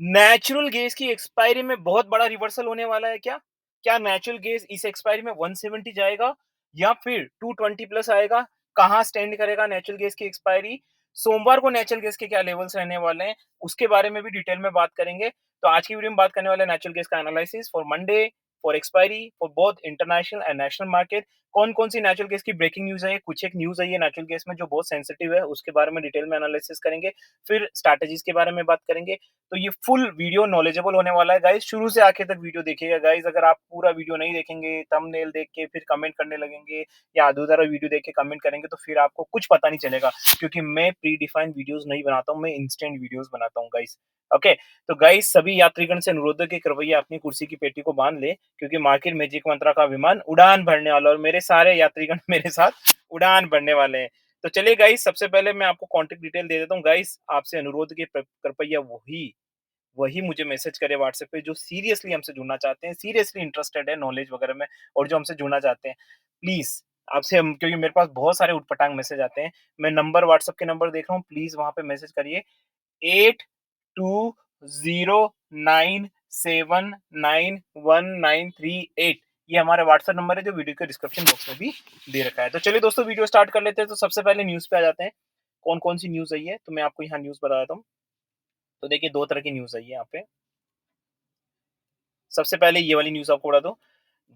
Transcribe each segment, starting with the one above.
Natural gas की expiry में बहुत बड़ा रिवर्सल होने वाला है क्या? क्या नेचुरल गैस इस एक्सपायरी में 170 जाएगा या फिर 220 प्लस आएगा? कहाँ स्टैंड करेगा नेचुरल गैस की एक्सपायरी? सोमवार को नेचुरल गैस के क्या लेवल्स रहने वाले हैं, उसके बारे में भी डिटेल में बात करेंगे। तो आज की वीडियो में बात करने वाले हैं नेचुरल गैस का analysis for Monday, for expiry, for both international and national market. कौन-कौन सी नेचुरल गैस की ब्रेकिंग न्यूज़ है, कुछ एक न्यूज़ है ये नेचुरल गैस में जो बहुत सेंसिटिव है, उसके बारे में डिटेल में एनालिसिस करेंगे। फिर स्ट्रैटेजीज़ के बारे में बात करेंगे। तो ये फुल वीडियो नॉलेजेबल होने वाला है गाइस, शुरू से आखिर तक वीडियो देखिएगा गाइस। अगर आप पूरा वीडियो नहीं देखेंगे, थंबनेल देख के फिर कमेंट करने लगेंगे या अधूरा वीडियो देख के कमेंट करेंगे तो फिर आपको कुछ पता नहीं चलेगा, क्योंकि मैं प्री डिफाइंड वीडियोस नहीं बनाता हूँ, मैं इंस्टेंट वीडियोस बनाता हूँ गाइस। ओके, तो गाइस सभी यात्रीगण से अनुरोध है कि कृपया अपनी कुर्सी की पेटी को बांध ले, क्योंकि मार्केट मैजिक मंत्रा का विमान उड़ान भरने वाला है और मेरे सारे यात्रीगण मेरे साथ उड़ान भरने वाले हैं। तो चलिए गाइस, सबसे पहले मैं आपको कॉन्टैक्ट डिटेल दे देता हूँ गाइस। आपसे अनुरोध कि कृपया वही वही मुझे मैसेज करे व्हाट्सएप पे जो सीरियसली हमसे जुड़ना चाहते हैं, सीरियसली इंटरेस्टेड है नॉलेज वगैरह में और जो हमसे जुड़ना चाहते हैं। प्लीज़ आपसे हम, क्योंकि मेरे पास बहुत सारे ऊटपटांग मैसेज आते हैं। मैं नंबर व्हाट्सएप के नंबर देख रहा हूँ, प्लीज़ वहाँ पे मैसेज करिए 8209791938। ये हमारा व्हाट्सएप नंबर है जो वीडियो के डिस्क्रिप्शन बॉक्स में भी दे रखा है। तो चलिए दोस्तों, वीडियो स्टार्ट कर लेते हैं। तो सबसे पहले न्यूज़ पे आ जाते हैं। कौन-कौन सी न्यूज़ आई है, तो मैं आपको यहाँ न्यूज़ बता देता हूँ। तो देखिए 2 तरह की न्यूज़ आई है यहाँ पे। सबसे पहले ये वाली न्यूज़ आपको बता दूँ,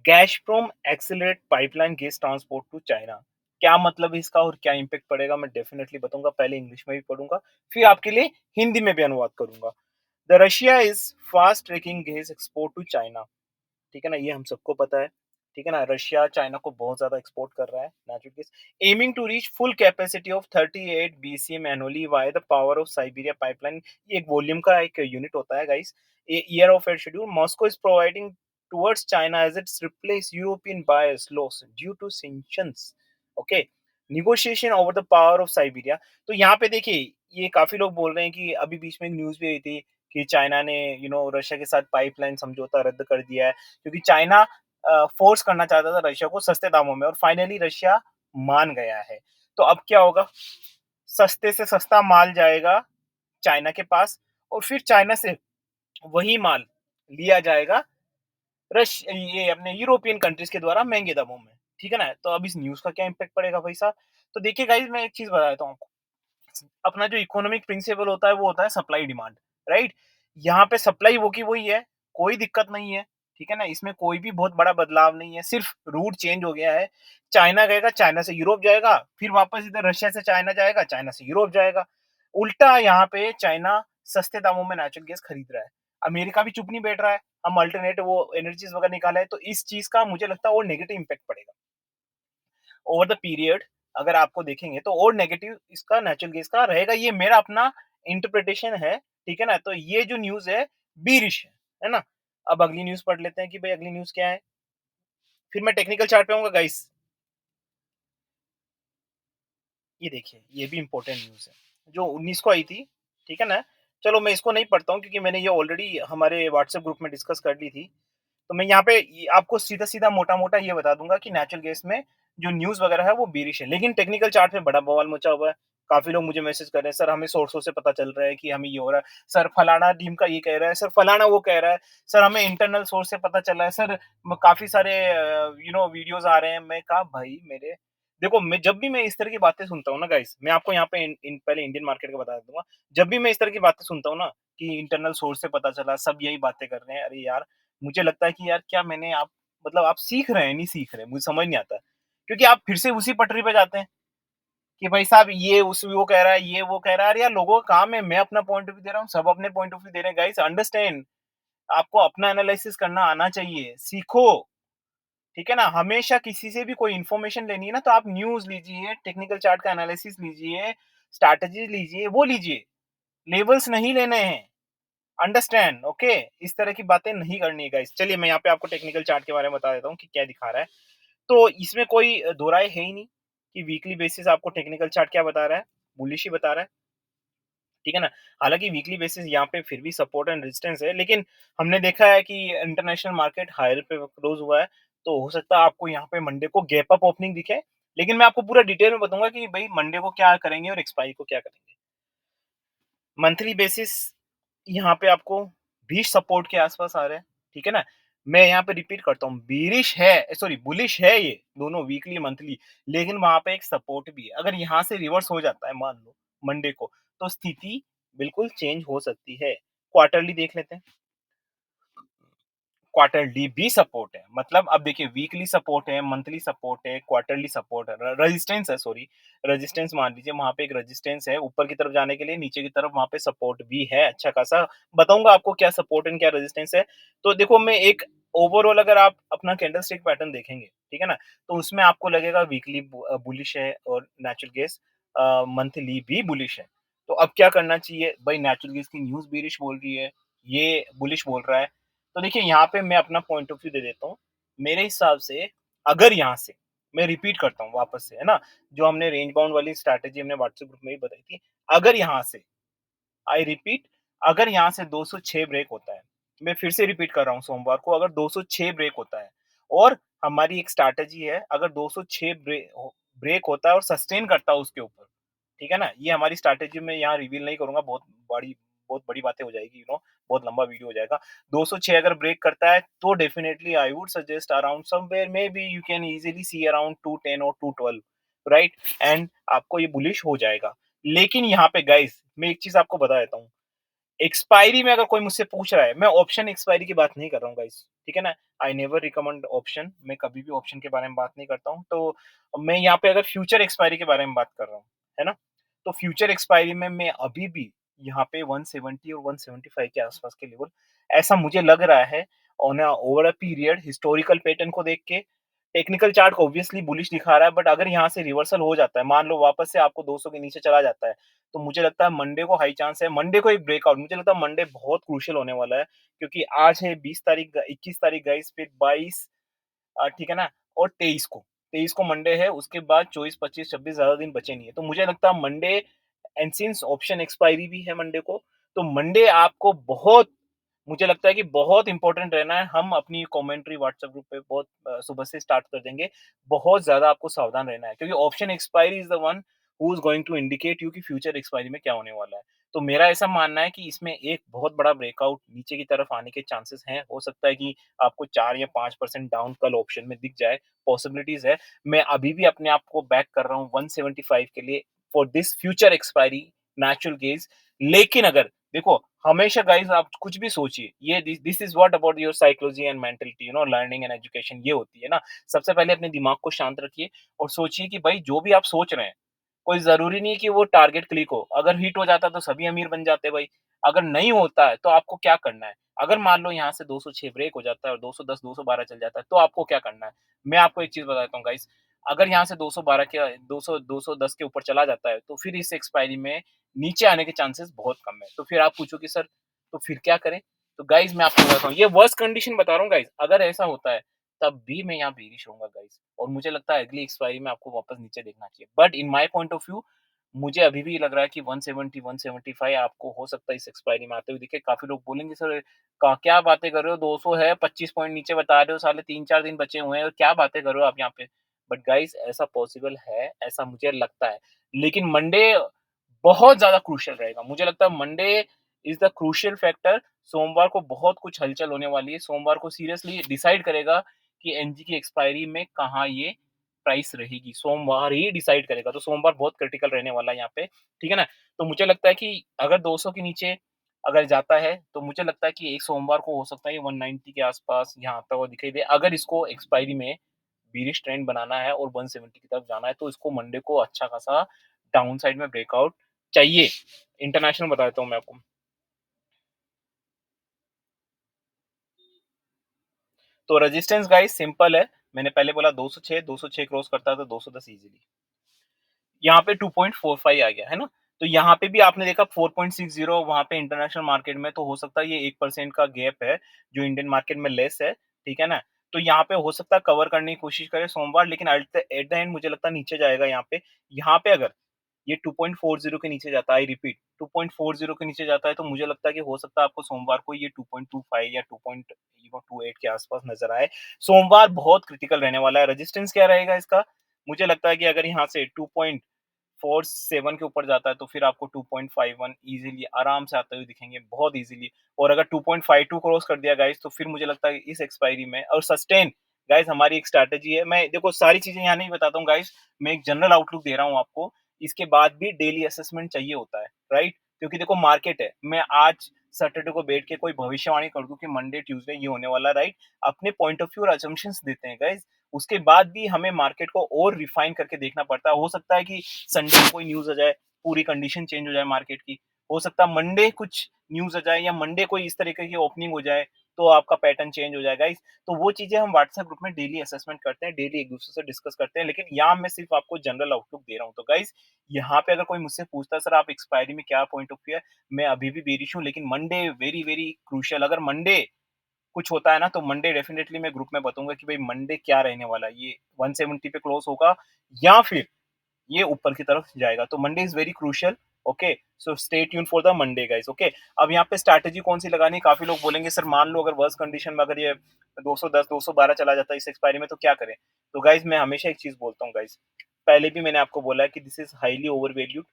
Gazprom accelerate pipeline gas transport to China. क्या मतलब है इसका और क्या इम्पैक्ट पड़ेगा, मैं डेफिनिटली बताऊँगा। पहले इंग्लिश में भी पढ़ूँगा, फिर आपके लिए हिंदी में भी अनुवाद करूँगा। The Russia is fast tracking gas export to China. ठीक है ना? ये हम सबको पता है। ठीक है ना? रशिया चाइना को बहुत ज़्यादा एक्सपोर्ट कर रहा है natural gas, aiming to reach full capacity of 38 BCM annually via the power of Siberia pipeline. ये एक वॉल्यूम का एक यूनिट होता है guys. A year of air schedule Moscow is providing towards China as it's replace European buyers loss due to sanctions. Okay, negotiation over the power of Siberia. तो यहाँ पे देखिए, ये काफ़ी लोग बोल रहे हैं कि अभी बीच में एक न्यूज़ भी आई थी कि चाइना ने रशिया के साथ पाइपलाइन समझौता रद्द कर दिया है, क्योंकि चाइना फोर्स करना चाहता था रशिया को सस्ते दामों में, और फाइनली रशिया मान गया है। तो अब क्या होगा, सस्ते से सस्ता माल जाएगा चाइना के पास और फिर चाइना से वही माल लिया जाएगा रश ये अपने यूरोपियन कंट्रीज के द्वारा महंगे दामों में। ठीक है ना? तो अब इस न्यूज़ का क्या इम्पैक्ट पड़ेगा भाई साहब? तो देखिए गाइस, मैं एक चीज़ बता देता हूँ आपको। अपना जो इकोनॉमिक प्रिंसिपल होता है वो होता है सप्लाई डिमांड, राइट? यहाँ पे सप्लाई वो की वही है, कोई दिक्कत नहीं है। ठीक है ना? इसमें कोई भी बहुत बड़ा बदलाव नहीं है, सिर्फ रूट चेंज हो गया है। चाइना गएगा, चाइना से यूरोप जाएगा, फिर वापस इधर रशिया से चाइना जाएगा, चाइना से यूरोप जाएगा। उल्टा यहाँ पे चाइना सस्ते दामों में नेचुरल गैस खरीद रहा है। अमेरिका भी चुप नहीं बैठ रहा है, हम अल्टरनेट वो एनर्जीज वगैरह निकाला है, तो इस चीज का मुझे लगता है और नेगेटिव इम्पैक्ट पड़ेगा ओवर द पीरियड। अगर आपको देखेंगे तो और नेगेटिव इसका नेचुरल गैस का रहेगा, ये मेरा अपना इंटरप्रिटेशन है। ठीक है ना? तो ये जो न्यूज़ है बीरिश है ना? अब अगली न्यूज़ पढ़ लेते हैं कि भाई अगली न्यूज़ क्या है? फिर मैं टेक्निकल चार्ट पे आऊँगा गाइस। ये देखिए, ये भी इम्पोर्टेंट न्यूज़ है, जो 19 को आई थी। ठीक है ना? चलो मैं इसको नहीं पढ़ता हूँ, क्योंकि मैंने ये ऑलरेडी हमारे व्हाट्सएप ग्रुप में डिस्कस कर ली थी। तो मैं यहाँ पे आपको सीधा-सीधा मोटा-मोटा ये बता दूँगा कि नेचुरल गैस में जो न्यूज़ वगैरह है वो बेरिश है। लेकिन टेक्निकल चार्ट में बड़ा बवाल मचा हुआ है। काफ़ी लोग मुझे मैसेज कर रहे हैं, सर हमें सोर्सों से पता चल रहा है कि हमें ये हो रहा है। सर फलाना टीम का ये कह रहा है, सर फलाना वो कह रहा है। सर हमें इंटरनल सोर्स से पता चला है। सर काफ़ी सारे वीडियोज़ आ रहे हैं। मैं कहा भाई मेरे, देखो मैं जब भी मैं इस तरह की बातें सुनता हूँ ना गाइस, मैं आपको यहाँ पे पहले इंडियन मार्केट का बता दूँगा। जब भी मैं इस तरह की बातें सुनता हूँ ना कि इंटरनल सोर्स से पता चला, सब यही बातें कर रहे हैं। अरे यार, मुझे लगता है कि यार क्या मैंने आप मतलब आप सीख रहे हैं, नहीं सीख रहे, मुझे समझ नहीं आता। क्योंकि आप फिर से उसी पटरी पे जाते हैं कि भाई साहब ये उस वो कह रहा है, ये वो कह रहा है। अरे यार, लोगों का काम है, मैं अपना पॉइंट ऑफ व्यू दे रहा हूँ, सब अपने पॉइंट ऑफ व्यू दे रहे हैं। गाइस अंडरस्टैंड, आपको अपना एनालिसिस करना आना चाहिए, सीखो। ठीक है ना? हमेशा किसी से भी कोई इन्फॉर्मेशन लेनी है ना, तो आप न्यूज़ लीजिए, टेक्निकल चार्ट का एनालिसिस लीजिए, स्ट्रैटेजी लीजिए, वो लीजिए। लेवल्स नहीं लेने हैं। Understand, okay? इस तरह की बातें नहीं करनी है गाइस। चलिए मैं यहाँ पे आपको टेक्निकल चार्ट के बारे में बता देता हूँ कि क्या दिखा रहा है। तो इसमें कोई दो राय है ही नहीं कि वीकली बेसिस आपको टेक्निकल चार्ट क्या बता रहा है, बुलिश ही बता रहा है। ठीक है ना? हालाँकि वीकली बेसिस यहाँ पे फिर भी सपोर्ट एंड रेजिस्टेंस है, लेकिन हमने देखा है कि इंटरनेशनल मार्केट हायर पे क्लोज़ हुआ है, तो हो सकता है आपको यहाँ पे मंडे को गैप अप ओपनिंग दिखे। लेकिन मैं आपको पूरा डिटेल में बताऊँगा कि भई मंडे को क्या करेंगे और एक्सपायरी को क्या करेंगे। मंथली बेसिस यहाँ पे आपको बीच सपोर्ट के आस-पास आ रहा है, ठीक है ना? मैं यहाँ पे रिपीट करता हूँ, बेयरिश है सॉरी बुलिश है ये, दोनों वीकली, मंथली, लेकिन वहाँ पे एक सपोर्ट भी है। अगर यहाँ से रिवर्स हो जाता है मान लो मंडे को, तो स्थिति बिल्कुल चेंज हो सकती है। क्वार्टरली देख लेते हैं। क्वार्टरली भी सपोर्ट है। मतलब अब देखिए वीकली सपोर्ट है, मंथली सपोर्ट है, क्वार्टरली सपोर्ट है, रेजिस्टेंस है सॉरी, रेजिस्टेंस मान लीजिए वहाँ पे एक रेजिस्टेंस है ऊपर की तरफ जाने के लिए, नीचे की तरफ वहाँ पे सपोर्ट भी है अच्छा खासा। बताऊँगा आपको क्या सपोर्ट एंड क्या रेजिस्टेंस है। तो देखो मैं एक ओवरऑल अगर आप अपना कैंडलस्टिक पैटर्न देखेंगे, ठीक है ना? तो उसमें आपको लगेगा वीकली बुलिश है और नेचुरल गैस मंथली भी बुलिश है। तो अब क्या करना चाहिए? भाई नेचुरल गैस की न्यूज़ बेयरिश बोल रही है, ये बुलिश बोल रहा है। तो देखिए यहाँ पे मैं अपना पॉइंट ऑफ व्यू दे देता हूँ। मेरे हिसाब से अगर यहाँ से मैं रिपीट करता हूँ वापस से, है ना? जो हमने रेंज बाउंड वाली स्ट्रैटेजी हमने व्हाट्सएप ग्रुप में ही बताई थी। अगर यहाँ से आई रिपीट अगर यहाँ से 206 ब्रेक होता है, मैं फिर से रिपीट कर रहा हूँ सोमवार को अगर 206 ब्रेक होता है और हमारी एक स्ट्रैटेजी है अगर 206 ब्रेक होता है और सस्टेन करता है उसके ऊपर, ठीक है ना? ये हमारी स्ट्रैटेजी मैं यहाँ रिवील नहीं करूँगा बहुत बड़ी बातें हो जाएगी बहुत लंबा वीडियो हो जाएगा। 206 अगर ब्रेक करता है तो definitely I would suggest around somewhere maybe you can easily see around 210 और 212 राइट? एंड आपको ये बुलिश हो जाएगा। लेकिन यहाँ पे गाइस मैं एक चीज़ आपको बता देता हूँ। एक्सपायरी में अगर कोई मुझसे पूछ रहा है, मैं ऑप्शन एक्सपायरी की बात नहीं कर रहा हूँ गाइस, ठीक है ना? आई नेवर रिकमेंड ऑप्शन, मैं कभी भी ऑप्शन के बारे में बात नहीं करता हूँ। तो मैं यहाँ पे अगर फ्यूचर एक्सपायरी के बारे में बात कर रहा हूँ, है ना? तो फ्यूचर एक्सपायरी में मैं अभी भी यहाँ पे 170 और 175 के आसपास के लेवल ऐसा मुझे लग रहा है on a over a period historical pattern को देख के। टेक्निकल चार्ट ऑब्वियसली बुलिश दिखा रहा है बट अगर यहाँ से रिवर्सल हो जाता है, मान लो वापस से आपको 200 के नीचे चला जाता है, तो मुझे लगता है मंडे को हाई चांस है, मंडे को एक ब्रेकआउट मुझे लगता है मंडे बहुत क्रूशियल होने वाला है क्योंकि आज है 20 तारीख 21 तारीख गाइस फिर 22 ठीक है ना? और 23 को मंडे है, उसके बाद 24, 25, 26 ज़्यादा दिन बचे नहीं है। तो मुझे लगता है Monday and since option expiry भी है मंडे को, तो मंडे आपको बहुत मुझे लगता है कि बहुत इंपॉर्टेंट रहना है। हम अपनी कमेंट्री व्हाट्सएप ग्रुप पे बहुत सुबह से स्टार्ट कर देंगे। बहुत ज़्यादा आपको सावधान रहना है क्योंकि option expiry is the one who is going to indicate you कि फ्यूचर एक्सपायरी में क्या होने वाला है। तो मेरा ऐसा मानना है कि इसमें एक बहुत बड़ा ब्रेकआउट नीचे की तरफ आने के चांसेस हैं। हो सकता है कि आपको 4 या 5% डाउन कल ऑप्शन में दिख जाए, पॉसिबिलिटीज़ है। मैं अभी भी अपने आप को बैक कर रहा हूँ 175 के लिए for this future expiry natural gas. लेकिन अगर देखो हमेशा गाइस आप कुछ भी सोचिए, ये this is what about your psychology and mentality learning and education ये होती है ना। सबसे पहले अपने दिमाग को शांत रखिए और सोचिए कि भाई जो भी आप सोच रहे हैं, कोई ज़रूरी नहीं है कि वो टारगेट क्लिक हो। अगर हिट हो जाता है तो सभी अमीर बन जाते हैं भाई। अगर नहीं होता है तो आपको क्या करना है? अगर मान लो यहाँ से 206 ब्रेक हो जाता है और 210, 212 चल जाता है तो आपको क्या करना है? मैं आपको एक चीज़ बताता हूँ गाइस, अगर यहाँ से 212 के 210 के ऊपर चला जाता है तो फिर इस एक्सपायरी में नीचे आने के चांसेस बहुत कम है। तो फिर आप पूछोगे सर तो फिर क्या करें? तो गाइस मैं आपको बताता हूँ, ये वर्स्ट कंडीशन बता रहा हूँ गाइस, अगर ऐसा होता है तब भी मैं यहाँ बेरिश रहूँगा गाइस और मुझे लगता है अगली एक्सपायरी में आपको वापस नीचे देखना चाहिए। But in my point of view मुझे अभी भी लग रहा है कि 170, 175 आपको हो सकता है इस एक्सपायरी में आते हुए दिखे। काफ़ी लोग बोलेंगे सर का क्या बातें कर रहे हो 200 है, 25 पॉइंट नीचे बता रहे हो, साले 3-4 दिन बचे हुए हैं और क्या बातें कर रहे हो आप यहाँ पे? बट गाइस ऐसा पॉसिबल है, ऐसा मुझे लगता है। लेकिन मंडे बहुत ज़्यादा क्रूशियल रहेगा। मुझे लगता है Monday is the crucial factor. सोमवार को बहुत कुछ हलचल होने वाली है। सोमवार को सीरियसली डिसाइड करेगा कि एनजी की एक्सपायरी में कहाँ ये प्राइस रहेगी। सोमवार ही डिसाइड करेगा। तो सोमवार बहुत क्रिटिकल रहने वाला है यहाँ पे, ठीक है ना? तो मुझे लगता है कि अगर 200 के नीचे अगर जाता है, तो मुझे लगता है कि एक सोमवार को हो सकता है ये 190 के आस-पास यहाँ आता हुआ दिखाई दे। अगर इसको एक्सपायरी में बेयरिश ट्रेंड बनाना है और 170 की तरफ जाना है, तो इसको मंडे को अच्छा खासा डाउन साइड में ब्रेकआउट चाहिए। इंटरनेशनल बता देता हूँ मैं आपको। तो रेजिस्टेंस गाइस सिंपल है। मैंने पहले बोला 206, 206 क्रॉस करता है तो 210 ईज़िली। यहाँ पे 2.45 आ गया, है ना? तो यहाँ पे भी आपने देखा 4.60 वहाँ पे इंटरनेशनल मार्केट में तो हो सकता है ये 1% का गैप है, जो इंडियन मार्केट में लेस है, ठीक है ना? तो यहाँ पे हो सकता है कवर करने की कोशिश करे सोमवार लेकिन एट द एंड मुझे लगता है नीचे जाएगा यहाँ पे। यहाँ पे अगर ये 2.40 के नीचे जाता है, आई रिपीट 2.40 के नीचे जाता है तो मुझे लगता है कि हो सकता है आपको सोमवार को ये 2.25 या 2.28 के आसपास नज़र आए। सोमवार बहुत क्रिटिकल रहने वाला है। रेजिस्टेंस क्या रहेगा इसका? मुझे लगता है कि अगर यहाँ से 2.40 47 के ऊपर जाता है तो फिर आपको 2.51 ईज़िली आराम से आते हुए दिखेंगे, बहुत ईज़िली। और अगर 2.52 क्रॉस कर दिया गाइस तो फिर मुझे लगता है इस एक्सपायरी में और सस्टेन गाइस हमारी एक स्ट्रैटेजी है। मैं देखो सारी चीज़ें यहाँ नहीं बताता हूँ गाइस, मैं एक जनरल आउटलुक दे रहा हूँ आपको। इसके बाद भी डेली असेसमेंट चाहिए होता है, राइट? क्योंकि देखो मार्केट है, मैं आज सैटरडे को बैठ के कोई भविष्यवाणी कर दूँ कि मंडे, ट्यूसडे ये होने वाला, राइट? अपने पॉइंट ऑफ व्यू और असम्पशन्स देते हैं गाइस। उसके बाद भी हमें मार्केट को और रिफाइन करके देखना पड़ता है। हो सकता है कि संडे को कोई न्यूज़ आ जाए, पूरी कंडीशन चेंज हो जाए मार्केट की। हो सकता है मंडे कुछ न्यूज़ आ जाए या मंडे कोई इस तरीके की ओपनिंग हो जाए, तो आपका पैटर्न चेंज हो जाएगा गाइस। तो वो चीज़ें हम व्हाट्सएप ग्रुप में डेली असेसमेंट करते हैं, डेली एक-दूसरे से डिस्कस करते हैं, लेकिन यहाँ मैं सिर्फ़ आपको जनरल आउटलुक दे रहा हूँ। तो गाइस यहाँ पे अगर कोई मुझसे पूछता है सर आप एक्सपायरी में क्या पॉइंट ऑफ व्यू है? मैं अभी भी बेरिश हूँ, लेकिन मंडे वेरी, वेरी क्रूशियल अगर मंडे कुछ होता है ना तो मंडे डेफिनिटली मैं ग्रुप में बताऊँगा कि भाई मंडे क्या रहने वाला है। ये 170 पे क्लोज़ होगा या फिर ये ऊपर की तरफ जाएगा। तो Monday is very crucial. Okay, so stay tuned for the Monday guys. Okay, अब यहाँ पे स्ट्रैटेजी कौन-सी लगानी है? काफ़ी लोग बोलेंगे सर मान लो अगर वर्स्ट कंडीशन में अगर ये 210, 212 चला जाता है इस एक्सपायरी में तो क्या करें? तो गाइस मैं हमेशा एक चीज़ बोलता हूँ गाइस, पहले भी मैंने आपको बोला है कि this is highly over valued.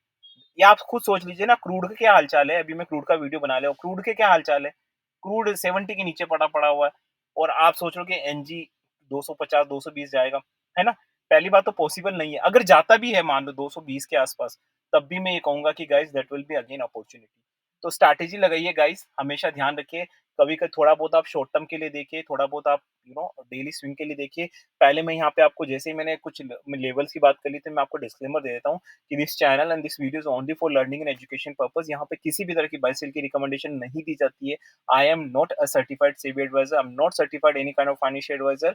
या आप खुद सोच लीजिए ना क्रूड का क्या हाल-चाल है? अभी मैं क्रूड का वीडियो बना लिया हूँ, क्रूड के क्या हाल-चाल है? क्रूड 70 के नीचे पड़ा पड़ा हुआ है और आप सोच रहे हो कि एनजी 250, 220 जाएगा, है ना? पहली बात तो पॉसिबल नहीं है। अगर जाता भी है मान लो 220 के आस-पास, तब भी मैं ये कहूँगा कि guys that will be again opportunity. तो स्ट्रैटेजी लगाइए गाइस, हमेशा ध्यान रखिए, कभी क थोड़ा बहुत आप शॉर्ट टर्म के लिए देखिए, थोड़ा बहुत आप डेली स्विंग के लिए देखिए। पहले मैं यहाँ पे आपको जैसे ही मैंने कुछ लेवल्स की बात कर ली थी, मैं आपको डिस्क्लेमर दे देता हूँ कि this channel and this video is only for learning and education purpose. यहाँ पे किसी भी तरह की बाय सेल की रिकमेंडेशन नहीं दी जाती है। I am not a certified SEBI advisor, I am not certified any kind of financial advisor.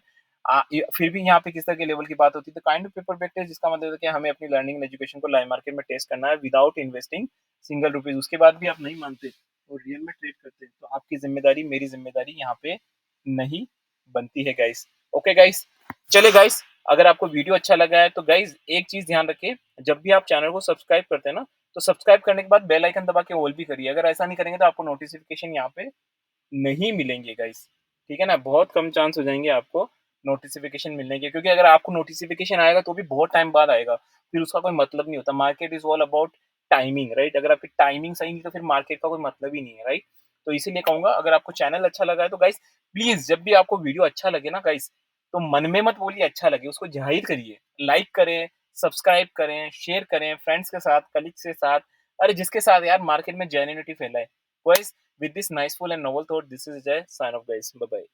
फिर भी यहाँ पे किस तरह के लेवल की बात होती है तो kind of paper back test, जिसका मतलब है कि हमें अपनी लर्निंग एंड एजुकेशन को लाइव मार्केट में टेस्ट करना है विदाउट इन्वेस्टिंग सिंगल रुपीज। उसके बाद भी आप नहीं मानते और रियल में ट्रेड करते हैं तो आपकी जिम्मेदारी मेरी जिम्मेदारी यहाँ पे नहीं बनती है गाइस। ओके गाइस, चले गाइस, अगर आपको वीडियो अच्छा लगा है तो गाइस एक चीज ध्यान रखिए, जब भी आप चैनल को सब्सक्राइब करते हैं ना तो सब्सक्राइब करने के बाद बेल आइकन दबा के ऑल भी करिए। अगर ऐसा नहीं करेंगे तो आपको नोटिफिकेशन यहाँ पे नहीं मिलेंगे गाइस, ठीक है ना? बहुत कम चांस हो जाएँगे आपको नोटिफ़िकेशन मिलने के, क्योंकि अगर आपको नोटिफ़िकेशन आएगा तो भी बहुत टाइम बाद आएगा, फिर उसका कोई मतलब नहीं होता। Market is all about timing, right? अगर आपकी टाइमिंग सही नहीं तो फिर मार्केट का कोई मतलब ही नहीं है, राइट? तो इसीलिए कहूँगा अगर आपको चैनल अच्छा लगा है तो गाइस प्लीज़ जब भी आपको वीडियो अच्छा लगे ना गाइस, तो मन में मत बोलिए अच्छा लगे, उसको ज़ाहिर करिए। लाइक करें, सब्सक्राइब करें, शेयर करें फ्रेंड्स के साथ, कलीग्स के साथ, अरे जिसके साथ यार मार्केट में जेन्युइनिटी फैलाए। Guys, with this niceful and novel thought, this is Jay. Sign off, guys. Bye bye.